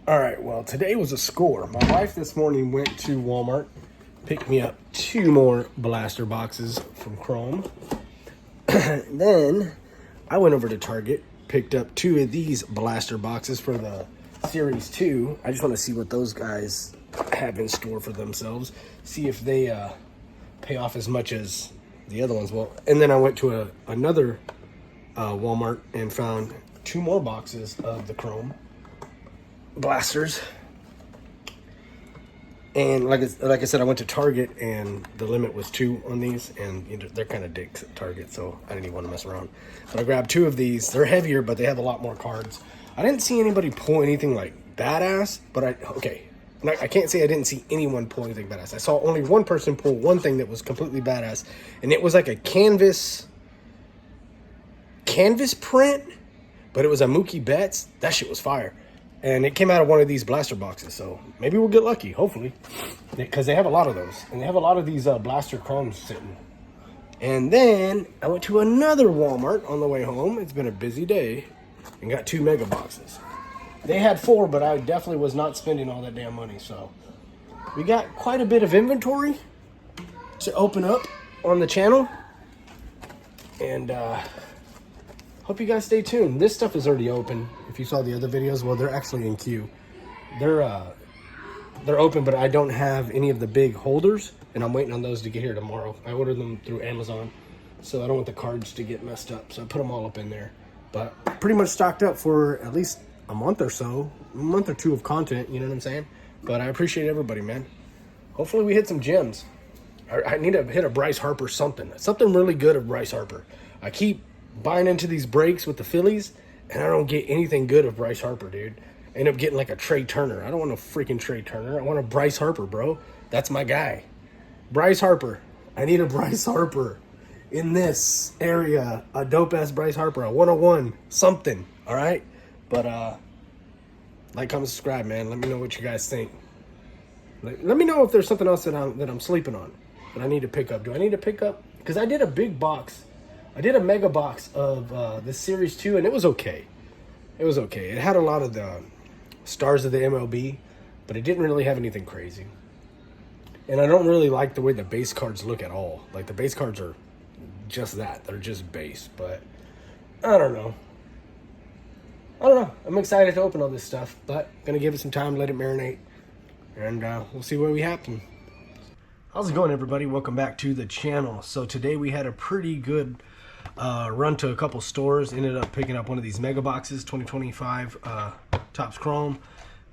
All right, well, today was a score. My wife this morning went to Walmart, picked me up 2 more blaster boxes from Chrome. Then I went over to Target, picked up 2 of these blaster boxes for the Series 2. I just want to see what those guys have in store for themselves, see if they pay off as much as the other ones will. And then I went to another Walmart and found 2 more boxes of the Chrome blasters. And like I said, I went to Target and the limit was 2 on these, and they're kind of dicks at Target, so I didn't even want to mess around. But I grabbed 2 of these. They're heavier, but they have a lot more cards. I didn't see anybody pull anything like badass, but I can't say I didn't see anyone pull anything badass. I saw only one person pull one thing that was completely badass, and it was like a canvas print, but it was a Mookie Betts. That shit was fire. And it came out of one of these blaster boxes, so maybe we'll get lucky, hopefully. Because they have a lot of those. And they have a lot of these blaster chromes sitting. And then I went to another Walmart on the way home. It's been a busy day. And got 2 mega boxes. They had 4, but I definitely was not spending all that damn money. So we got quite a bit of inventory to open up on the channel. And hope you guys stay tuned. This stuff is already open. If you saw the other videos, well, they're actually in queue. They're open, but I don't have any of the big holders, and I'm waiting on those to get here tomorrow. I ordered them through Amazon, so I don't want the cards to get messed up. So I put them all up in there. But pretty much stocked up for at least a month or so, a month or 2 of content. You know what I'm saying? But I appreciate everybody, man. Hopefully we hit some gems. I need to hit a Bryce Harper something really good of Bryce Harper. I keep buying into these breaks with the Phillies, and I don't get anything good of Bryce Harper, dude. I end up getting like a Trey Turner. I don't want a freaking Trey Turner. I want a Bryce Harper, bro. That's my guy. Bryce Harper. I need a Bryce Harper in this area. A dope-ass Bryce Harper. A 101. Something. All right? But, like, comment, subscribe, man. Let me know what you guys think. Let me know if there's something else that I'm sleeping on that I need to pick up. Do I need to pick up? Because I did a big box. I did a mega box of the Series 2, and it was okay. It was okay. It had a lot of the stars of the MLB, but it didn't really have anything crazy. And I don't really like the way the base cards look at all. Like, the base cards are just that. They're just base, but I don't know. I'm excited to open all this stuff, but going to give it some time, let it marinate, and we'll see what we happen. How's it going, everybody? Welcome back to the channel. So today we had a pretty good run to a couple stores. Ended up picking up one of these mega boxes, 2025 Topps Chrome.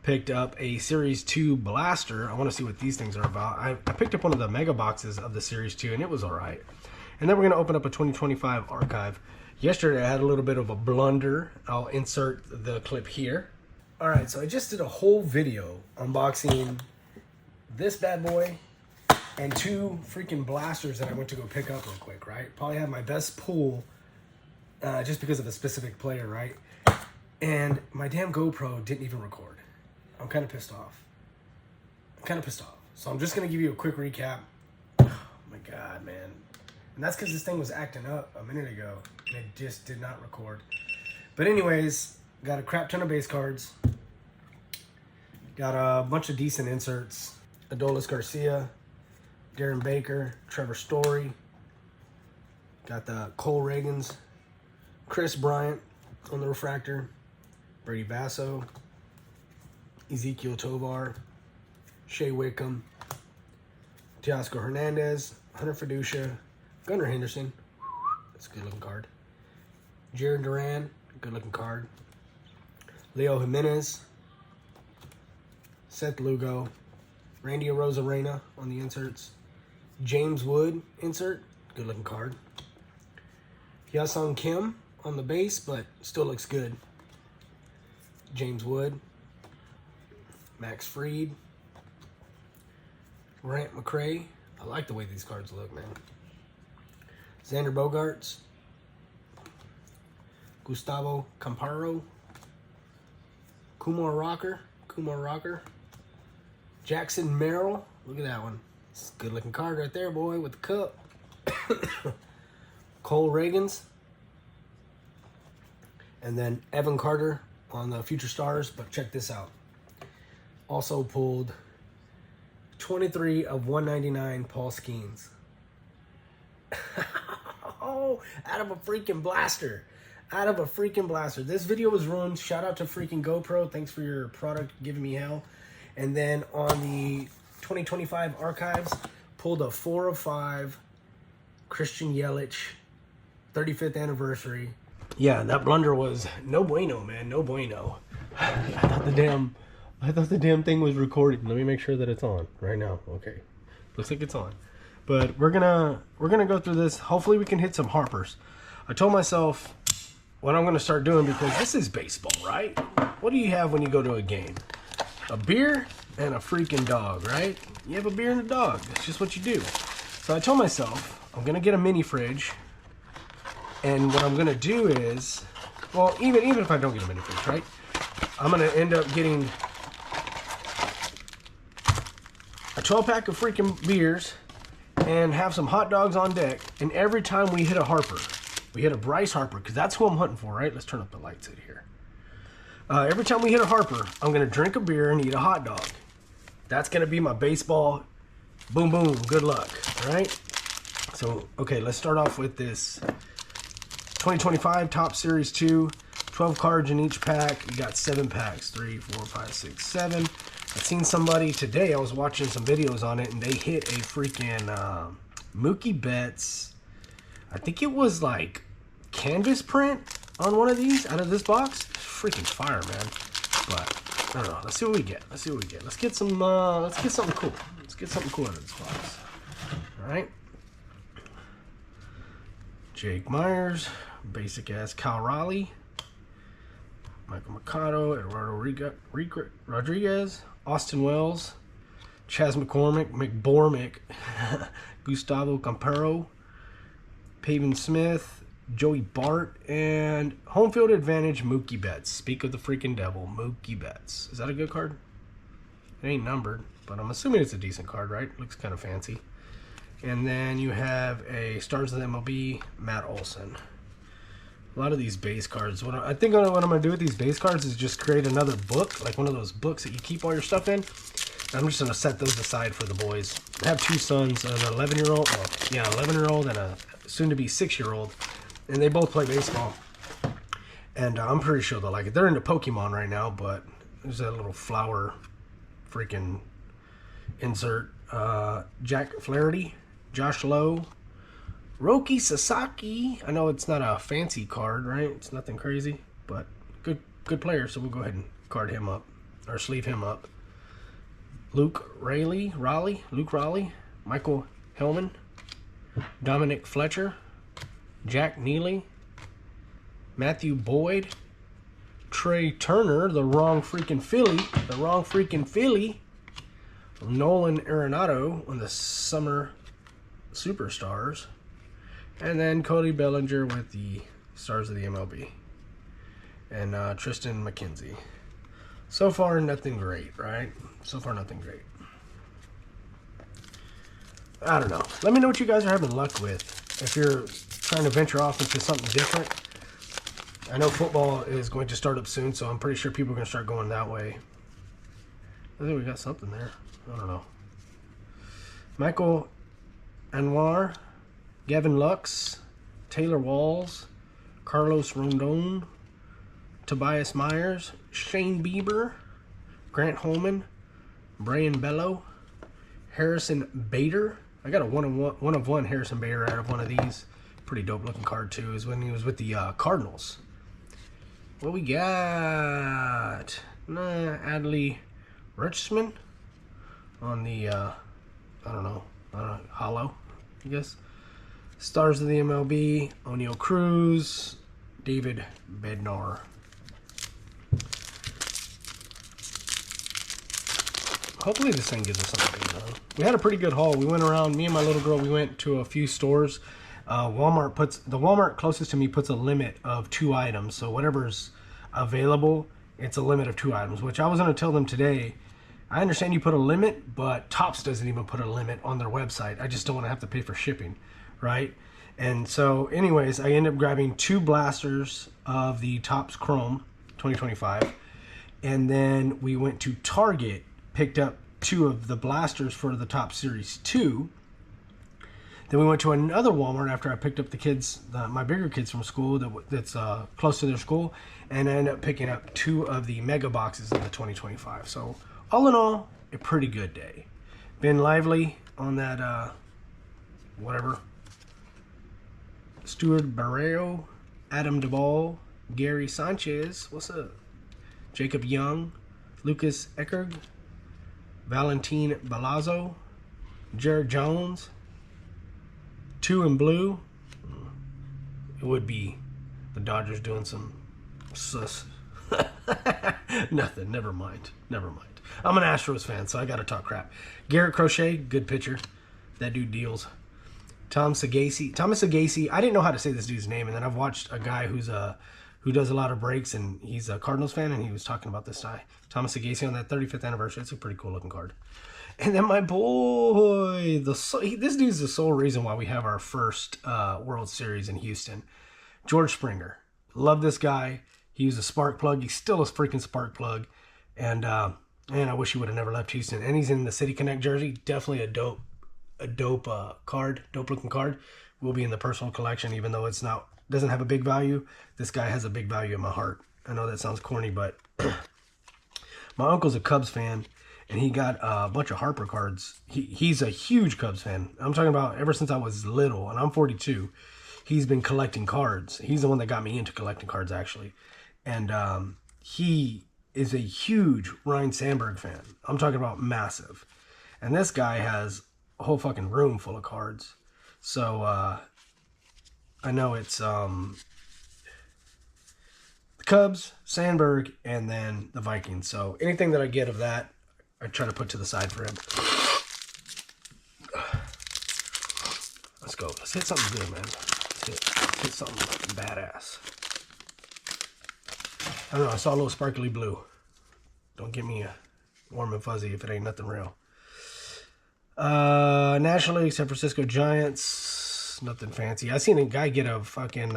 Picked up a Series 2 blaster. I want to see what these things are about. I picked up one of the mega boxes of the Series 2, and it was all right. And then we're going to open up a 2025 archive. Yesterday I had a little bit of a blunder. I'll insert the clip here. All right, so I just did a whole video unboxing this bad boy and 2 freaking blasters that I went to go pick up real quick, right? Probably had my best pull just because of a specific player, right? And my damn GoPro didn't even record. I'm kind of pissed off. So I'm just going to give you a quick recap. Oh my God, man. And that's because this thing was acting up a minute ago, and it just did not record. But anyways, got a crap ton of base cards. Got a bunch of decent inserts. Adolis Garcia, Darren Baker, Trevor Story. Got the Cole Reagans, Chris Bryant on the refractor, Brady Basso, Ezekiel Tovar, Shea Wickham, Teoscar Hernandez, Hunter Fiducia, Gunnar Henderson. That's a good looking card. Jared Duran, good looking card. Leo Jimenez, Seth Lugo, Randy Arozarena on the inserts. James Wood insert, good looking card. Hyun-Sung Kim on the base, but still looks good. James Wood, Max Fried, Grant McCray. I like the way these cards look, man. Xander Bogaerts, Gustavo Camparo, Kumar Rocker, Jackson Merrill. Look at that one. It's a good looking card right there, boy, with the cup. Cole Reagans. And then Evan Carter on the Future Stars. But check this out. Also pulled 23 of 199 Paul Skeens. Oh, out of a freaking blaster. Out of a freaking blaster. This video was ruined. Shout out to freaking GoPro. Thanks for your product giving me hell. And then on the 2025 archives, pulled a 4 of 5 Christian Yelich 35th anniversary. Yeah, that blunder was no bueno, man. No bueno. I thought the damn thing was recording. Let me make sure that it's on right now. Okay. Looks like it's on. But we're gonna go through this. Hopefully we can hit some Harpers. I told myself what I'm gonna start doing, because this is baseball, right? What do you have when you go to a game? A beer and a freaking dog, right? You have a beer and a dog. That's just what you do. So I told myself I'm gonna get a mini fridge, and what I'm gonna do is, well, even if I don't get a mini fridge, right? I'm gonna end up getting a 12-pack of freaking beers and have some hot dogs on deck. And every time we hit a Harper, we hit a Bryce Harper, because that's who I'm hunting for, right? Let's turn up the lights in here. Every time we hit a Harper, I'm going to drink a beer and eat a hot dog. That's going to be my baseball. Boom, boom. Good luck. All right? So, okay, let's start off with this 2025 Topps Series 2. 12 cards in each pack. You got 7 packs. 3, 4, 5, 6, 7. I've seen somebody today, I was watching some videos on it, and they hit a freaking Mookie Betts. I think it was like canvas print on one of these out of this box. Freaking fire, man. But I don't know. Let's see what we get. Let's get some let's get something cool. Let's get something cool out of this box. Alright. Jake Myers, basic ass Cal Raleigh, Michael Mercado, Eduardo Rodriguez, Austin Wells, Chas McCormick, Gustavo Campero, Pavin Smith, Joey Bart, and home field advantage Mookie Betts. Speak of the freaking devil, Mookie Betts. Is that a good card? It ain't numbered, but I'm assuming it's a decent card, right? Looks kind of fancy. And then you have a Stars of the MLB, Matt Olson. A lot of these base cards. I think what I'm going to do with these base cards is just create another book, like one of those books that you keep all your stuff in. I'm just going to set those aside for the boys. I have 2 sons, an 11-year-old, well, yeah, 11-year-old and a soon-to-be 6-year-old, and they both play baseball. And I'm pretty sure they'll like it. They're into Pokemon right now, but there's that little flower freaking insert. Jack Flaherty, Josh Lowe, Roki Sasaki. I know it's not a fancy card, right? It's nothing crazy, but good player, so we'll go ahead and card him up, or sleeve him up. Luke Raleigh, Michael Hellman, Dominic Fletcher, Jack Neely, Matthew Boyd, Trey Turner, the wrong freaking Philly, Nolan Arenado on the Summer Superstars, and then Cody Bellinger with the Stars of the MLB, and Tristan McKenzie. So far, nothing great, right? So far, nothing great. I don't know. Let me know what you guys are having luck with. If you're trying to venture off into something different. I know football is going to start up soon, so I'm pretty sure people are going to start going that way. I think we got something there. I don't know. Michael Anwar, Gavin Lux, Taylor Walls, Carlos Rondon, Tobias Myers, Shane Bieber, Grant Holman, Brian Bello, Harrison Bader. I got a one of one Harrison Bader out of one of these. Pretty dope looking card too. Is when he was with the Cardinals. What we got? Adley Rutschman on the I don't know, hollow, I guess. Stars of the MLB, O'Neal Cruz, David Bednar. Hopefully this thing gives us something good, though. We had a pretty good haul. We went around, me and my little girl, we went to a few stores. The Walmart closest to me puts a limit of 2 items. So whatever's available, it's a limit of 2 items, which I was going to tell them today. I understand you put a limit, but Topps doesn't even put a limit on their website. I just don't want to have to pay for shipping, right? And so anyways, I ended up grabbing 2 blasters of the Topps Chrome 2025. And then we went to Target picked up 2 of the blasters for the Top Series 2. Then we went to another Walmart after I picked up the kids, my bigger kids from school that's close to their school, and I ended up picking up 2 of the mega boxes of the 2025. So all in all, a pretty good day. Been lively on that, whatever. Stuart Barrero, Adam Duvall, Gary Sanchez, what's up? Jacob Young, Lucas Eckerd, Valentin Balazzo, Jared Jones, 2 in blue. It would be the Dodgers doing some sus. Nothing. Never mind. I'm an Astros fan, so I gotta talk crap. Garrett Crochet, good pitcher. That dude deals. Thomas Sagasi. I didn't know how to say this dude's name, and then I've watched a guy who does a lot of breaks, and he's a Cardinals fan, and he was talking about this guy, Thomas Sagasi, on that 35th anniversary. It's a pretty cool looking card. And then my boy, this dude's the sole reason why we have our first World Series in Houston. George Springer. Love this guy. He was a spark plug. He's still a freaking spark plug. And man, I wish he would have never left Houston. And he's in the City Connect jersey. Definitely a dope card, dope looking card. Will be in the personal collection, even though doesn't have a big value. This guy has a big value in my heart. I know that sounds corny, but my uncle's a Cubs fan. And he got a bunch of Harper cards. He's a huge Cubs fan. I'm talking about ever since I was little, and I'm 42. He's been collecting cards. He's the one that got me into collecting cards, actually. And he is a huge Ryne Sandberg fan. I'm talking about massive. And this guy has a whole fucking room full of cards. So I know it's the Cubs, Sandberg, and then the Vikings. So anything that I get of that, I try to put to the side for him. Let's go. Let's hit something good, man. Let's hit something badass. I don't know. I saw a little sparkly blue. Don't get me a warm and fuzzy if it ain't nothing real. National League, San Francisco Giants. Nothing fancy. I seen a guy get a fucking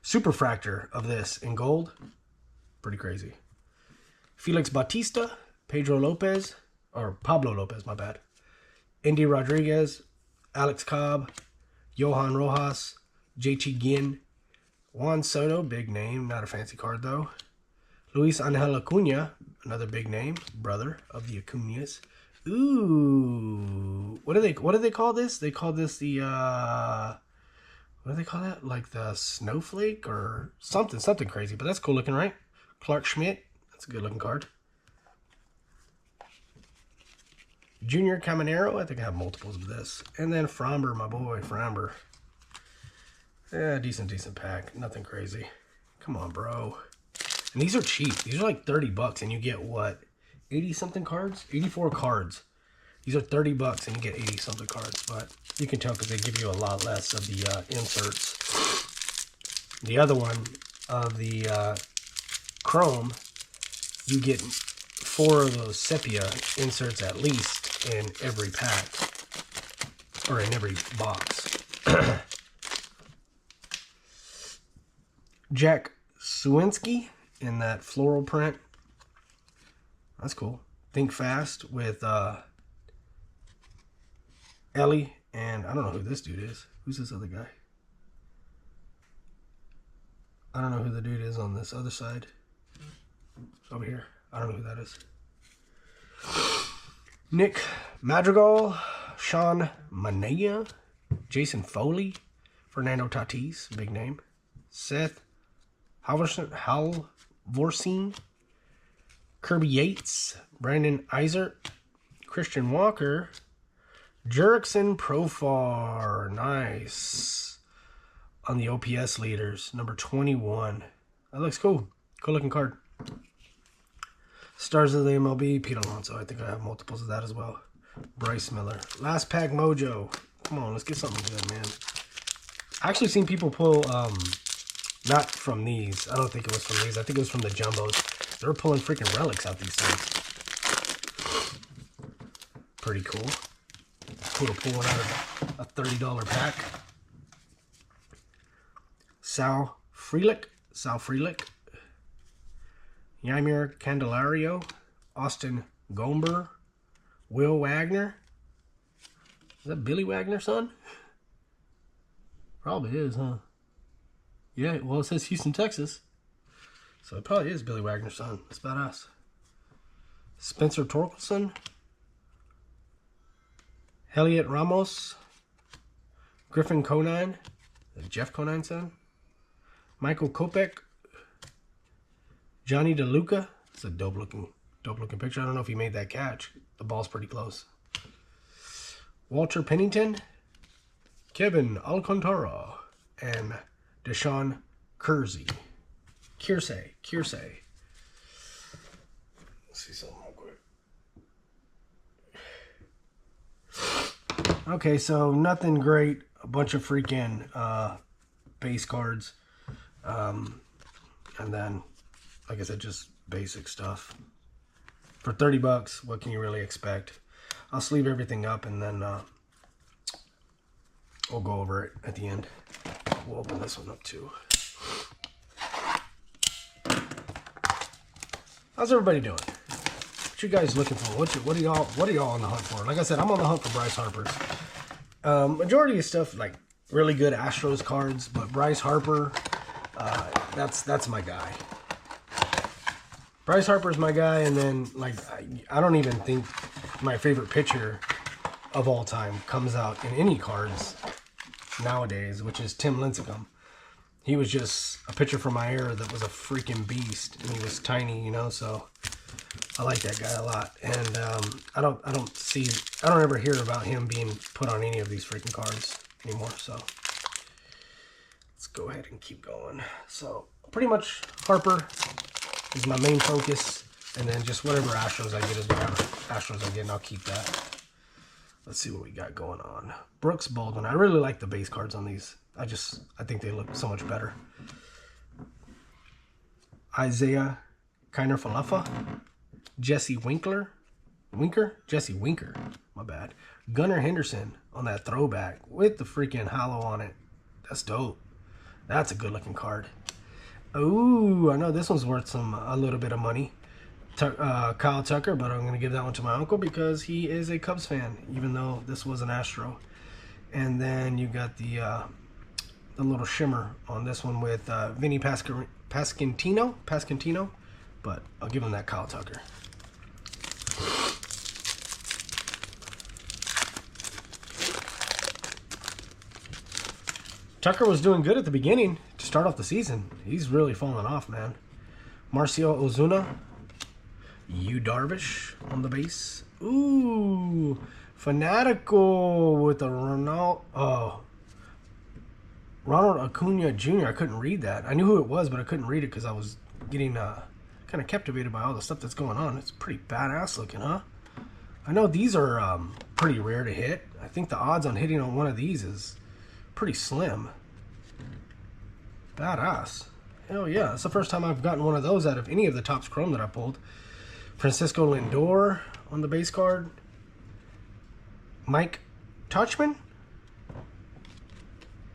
superfractor of this in gold. Pretty crazy. Felix Bautista, Pablo Lopez, my bad. Indy Rodriguez, Alex Cobb, Johan Rojas, JT Ginn, Juan Soto, big name, not a fancy card though. Luis Angel Acuna, another big name, brother of the Acuñas. Ooh, what do they call this? They call this the what do they call that? Like the snowflake or something crazy, but that's cool looking, right? Clark Schmidt. That's a good looking card. Junior Caminero. I think I have multiples of this. And then Framber, my boy, Framber. Yeah, decent pack. Nothing crazy. Come on, bro. And these are cheap. These are like $30 and you get what? 80 something cards? 84 cards. These are $30 and you get 80 something cards. But you can tell because they give you a lot less of the inserts. The other one of the Chrome, you get 4 of those sepia inserts at least in every pack or in every box. Jack Suwinski in that floral print. That's cool. Think Fast with Ellie, and I don't know who this dude is. Who's this other guy? I don't know who the dude is on this other side. Over here. I don't know who that is. Nick Madrigal, Sean Manaea, Jason Foley, Fernando Tatis, big name. Seth Halvorsen, Kirby Yates, Brandon Eisert, Christian Walker, Jurickson Profar, nice. On the OPS leaders, number 21. That looks cool. Cool looking card. Stars of the MLB, Pete Alonso. I think I have multiples of that as well. Bryce Miller. Last pack mojo. Come on, let's get something good, man. I actually seen people pull, not from these. I don't think it was from these. I think it was from the jumbos. They were pulling freaking relics out these things. Pretty cool. Cool to pull one out of a $30 pack. Sal Frelick. Yamir Candelario, Austin Gomber. Will Wagner. Is that Billy Wagner's son? Probably is, huh? Yeah, well, it says Houston, Texas. So it probably is Billy Wagner's son. That's badass. Spencer Torkelson. Heliot Ramos. Griffin Conine. Jeff Conine's son. Michael Kopech. Johnny DeLuca. It's a dope looking picture. I don't know if he made that catch. The ball's pretty close. Walter Pennington. Kevin Alcantara. And Deshaun Kersey. Kearsay. Let's see something real quick. Okay, so nothing great. A bunch of freaking base cards. And then, like I said, just basic stuff. For 30 bucks, what can you really expect? I'll sleeve everything up and then we'll go over it at the end. We'll open this one up too. How's everybody doing? What you guys looking for? What are y'all on the hunt for? Like I said, I'm on the hunt for Bryce Harper. Majority of stuff like really good Astros cards, but Bryce Harper, that's my guy. Bryce Harper's my guy, and then like I don't even think my favorite pitcher of all time comes out in any cards nowadays, which is Tim Lincecum. He was just a pitcher from my era that was a freaking beast, and he was tiny, you know, so I like that guy a lot. And I don't ever hear about him being put on any of these freaking cards anymore, so let's go ahead and keep going. So pretty much Harper is my main focus, and then just whatever Astros I get is whatever Astros I get, and I'll keep that. Let's see what we got going on. Brooks Baldwin. I really like the base cards on these. I think they look so much better. Isaiah Kiner-Falefa. Jesse Winker. Jesse Winker. My bad. Gunnar Henderson on that throwback with the freaking hollow on it. That's dope. That's a good looking card. Ooh, I know this one's worth a little bit of money. Kyle Tucker, but I'm going to give that one to my uncle because he is a Cubs fan, even though this was an Astro. And then you got the little shimmer on this one with Vinny Pasquantino, but I'll give him that Kyle Tucker. Tucker was doing good at the beginning to start off the season. He's really fallen off, man. Marcio Ozuna. Yu Darvish on the base. Ooh, Fanatical with the Ronald Acuna Jr. I couldn't read that. I knew who it was, but I couldn't read it because I was getting kind of captivated by all the stuff that's going on. It's pretty badass looking, huh? I know these are pretty rare to hit. I think the odds on hitting on one of these is pretty slim. Badass. Hell yeah. That's the first time I've gotten one of those out of any of the Topps Chrome that I pulled. Francisco Lindor on the base card. Mike Tauchman?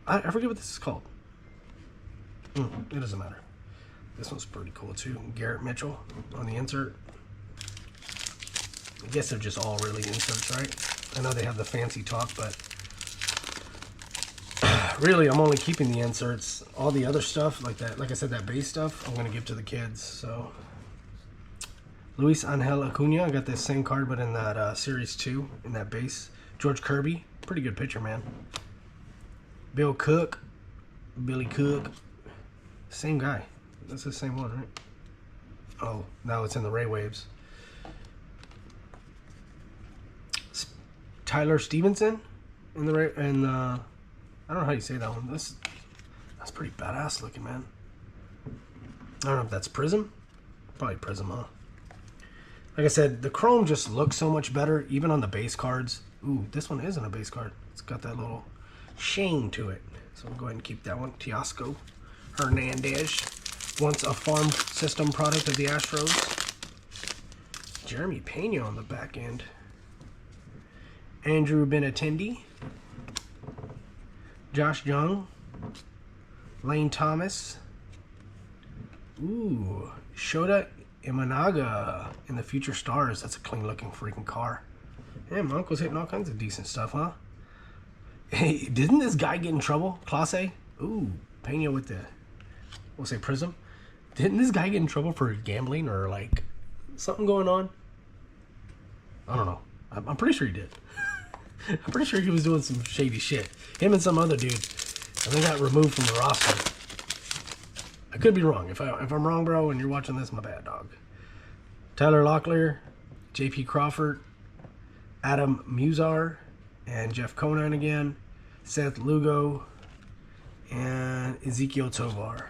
I forget what this is called. It doesn't matter. This one's pretty cool too. Garrett Mitchell on the insert. I guess they're just all really inserts, right? I know they have the fancy talk, but really I'm only keeping the inserts. All the other stuff, like that, like I said, that base stuff, I'm gonna give to the kids. So Luis Angel Acuna, I got this same card, but in that Series 2, in that base. George Kirby, pretty good pitcher, man. Billy Cook, same guy. That's the same one, right? Oh, now it's in the Ray Waves. Tyler Stevenson in the Ray, and I don't know how you say that one. That's pretty badass looking, man. I don't know if that's Prism. Probably Prism, huh? Like I said, the Chrome just looks so much better, even on the base cards. Ooh, this one isn't a base card. It's got that little sheen to it. So we'll go ahead and keep that one. Teoscar Hernandez. Once a farm system product of the Astros. Jeremy Pena on the back end. Andrew Benintendi. Josh Jung. Lane Thomas. Ooh, Shota Imanaga in the future stars. That's a clean looking freaking car. Yeah, my uncle's hitting all kinds of decent stuff, huh? Hey, didn't this guy get in trouble? Class A? Ooh, Pena with the, we'll say Prism. Didn't this guy get in trouble for gambling or like something going on? I don't know. I'm pretty sure he did. I'm pretty sure he was doing some shady shit. Him and some other dude. And they got removed from the roster. I could be wrong. If I'm wrong, bro, and you're watching this, my bad, dog. Tyler Locklear, J.P. Crawford, Adam Musar, and Jeff Conan again, Seth Lugo, and Ezekiel Tovar.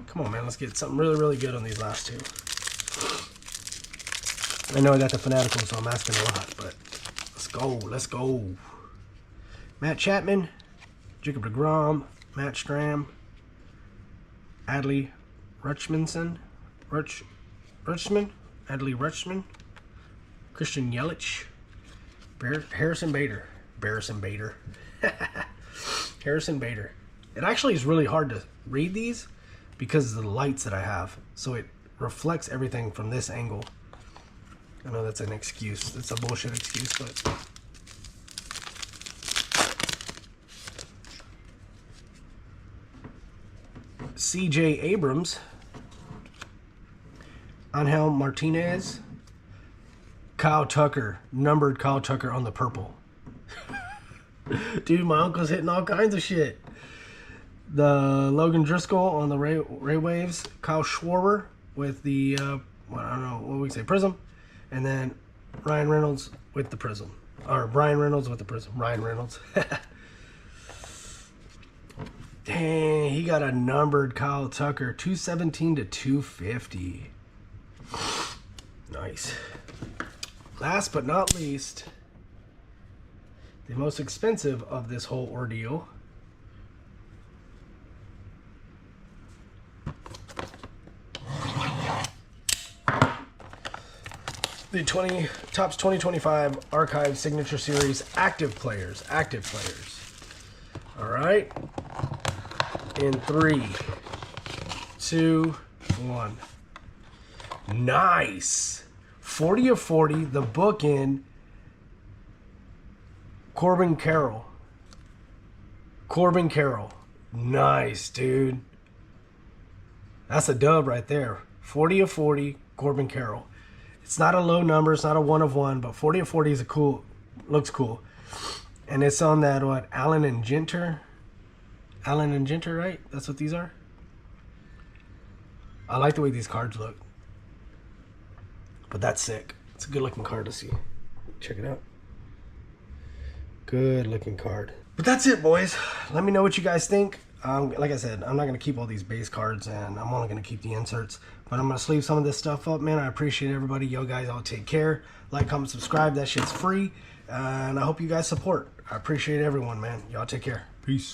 Come on, man. Let's get something really, really good on these last two. I know I got the Fanatical, so I'm asking a lot, but let's go. Let's go. Matt Chapman, Jacob deGrom, Matt Stram, Adley Rutschmanson, Adley Rutschman, Christian Yelich, Harrison Bader. Harrison Bader. It actually is really hard to read these because of the lights that I have. So it reflects everything from this angle. I know that's an excuse. It's a bullshit excuse, but... C.J. Abrams, Angel Martinez, Kyle Tucker, numbered Kyle Tucker on the purple. Dude, my uncle's hitting all kinds of shit. The Logan Driscoll on the Ray Waves, Kyle Schwarber with the, I don't know, what we say, Prism, and then Ryan Reynolds with the Prism. Or Brian Reynolds with the Prism. Ryan Reynolds. Dang, he got a numbered Kyle Tucker, 217 to 250. Nice. Last but not least, the most expensive of this whole ordeal. The Topps 2025 Archive Signature Series active players. All right. In 3, 2, 1. Nice. 40 of 40. The bookend. Corbin Carroll. Nice, dude. That's a dub right there. 40 of 40. Corbin Carroll. It's not a low number. It's not a 1 of 1, but 40 of 40 is looks cool. And it's on that, what, Allen and Ginter, right? That's what these are? I like the way these cards look. But that's sick. It's a good looking card to see. Check it out. Good looking card. But that's it, boys. Let me know what you guys think. Like I said, I'm not going to keep all these base cards, and I'm only going to keep the inserts. But I'm going to sleeve some of this stuff up, man. I appreciate everybody. Yo, guys, all take care. Like, comment, subscribe. That shit's free. And I hope you guys support. I appreciate everyone, man. Y'all take care. Peace.